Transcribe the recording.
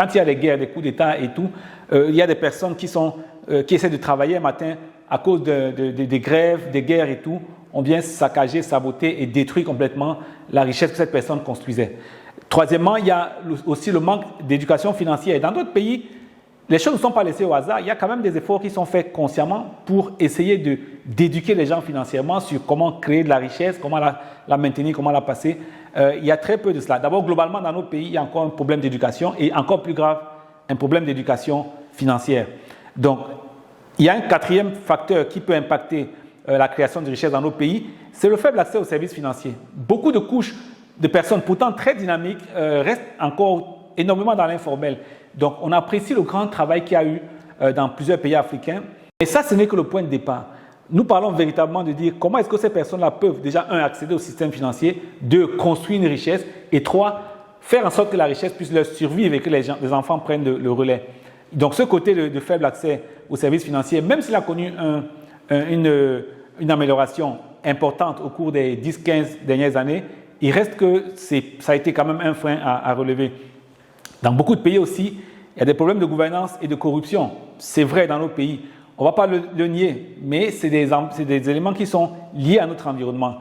Quand il y a des guerres, des coups d'État et tout, il y a des personnes qui essaient de travailler un matin à cause des grèves, des guerres et tout, on vient saccager, saboter et détruire complètement la richesse que cette personne construisait. Troisièmement, il y a aussi le manque d'éducation financière. Dans d'autres pays, les choses ne sont pas laissées au hasard. Il y a quand même des efforts qui sont faits consciemment pour essayer d'éduquer les gens financièrement sur comment créer de la richesse, comment la maintenir, comment la passer. Il y a très peu de cela. D'abord, globalement, dans nos pays, il y a encore un problème d'éducation et encore plus grave, un problème d'éducation financière. Donc, il y a un quatrième facteur qui peut impacter la création de richesse dans nos pays, c'est le faible accès aux services financiers. Beaucoup de couches de personnes, pourtant très dynamiques, restent encore énormément dans l'informel. Donc, on apprécie le grand travail qu'il y a eu dans plusieurs pays africains. Et ça, ce n'est que le point de départ. Nous parlons véritablement de dire comment est-ce que ces personnes-là peuvent déjà, un, accéder au système financier, deux, construire une richesse, et trois, faire en sorte que la richesse puisse leur survivre et que les enfants prennent le relais. Donc, ce côté de faible accès aux services financiers, même s'il a connu une amélioration importante au cours des 10-15 dernières années, il reste que ça a été quand même un frein à relever. Dans beaucoup de pays aussi, il y a des problèmes de gouvernance et de corruption. C'est vrai dans nos pays. On ne va pas le nier, mais c'est des éléments qui sont liés à notre environnement.